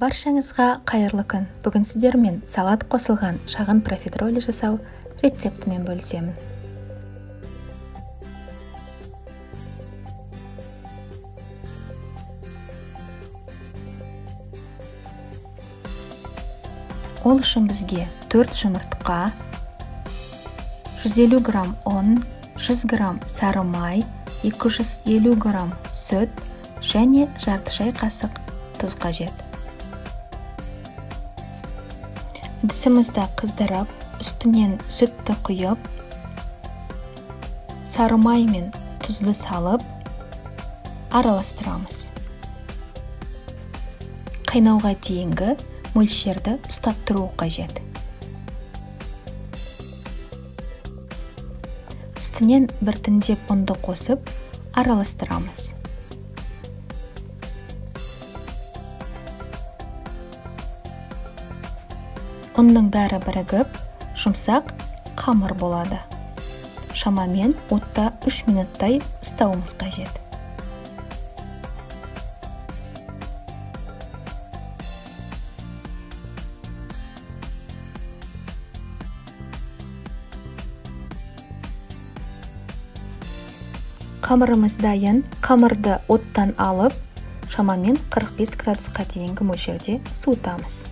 Баршаңызға қайырлы күн. Бүгін сіздермен салат қосылған шағын профитроли жасау рецептімен бөлісемін. Ол үшін бізге 4 жұмыртқа, 150 грамм ұн, 100 грамм сары май, 250 грамм сүт және жарты шай қасық тұз қажет. Ыдысымызды қыздырып, үстінен сүтті құйып, сары май мен тұзды салып, араластырамыз. Қайнауға дейінгі мөлшерді ұстап тұру қажет. Үстінен біртіндеп ұнды қосып, араластырамыз. Ұнның бәрі бірігіп, жұмсақ қамыр болады. Шамамен отта 3 минуттай ұстауымыз қажет. Қамырымыз дайын. Қамырды оттан алып, шамамен 45 градусқа дейінгі мөлшерде суытамыз.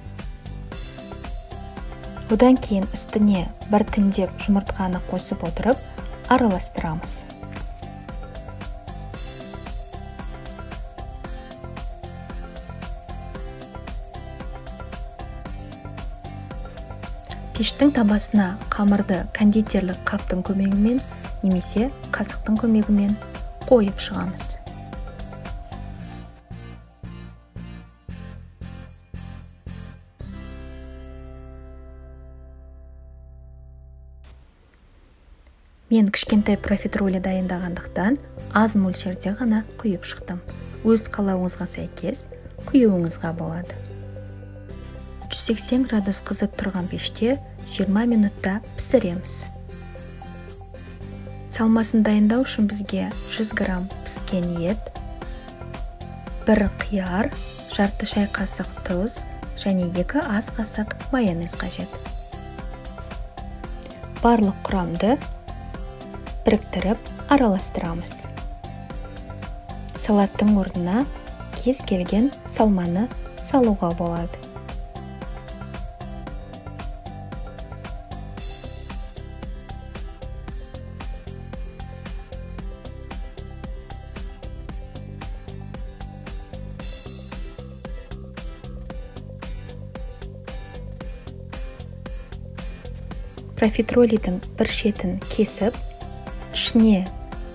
Одан кейін үстіне біртіндеп жұмыртқаны қосып отырып, араластырамыз. Пештің табасына қамырды кондитерлік қаптың көмегімен немесе қасықтың көмегімен қойып шығамыз. Мен кішкентай профитроли дайындағандықтан аз мөлшерде ғана құйып шықтым. Өз қалауыңызға сәйкес құюыңызға болады. 180 градус қызып тұрған пеште 20 минутта пісіреміз. Салмасын дайындау үшін бізге 100 грамм піскен ет, 1 қияр, жарты шай қасық тұз және 2 ас қасық майонез қажет. Барлық құрамды біріктіріп араластырамыз. Салаттың орнына кез келген салманы салуға болады. Профитролидің бір шетін кесіп, ішіне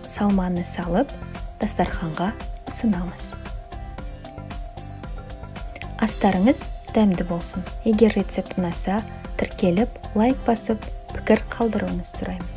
салманы салып, дастарханға ұсынамыз. Астарыңыз дәмді болсын. Егер рецепт ұнаса, тіркеліп, лайк басып, пікір қалдыруыңызды сұраймын.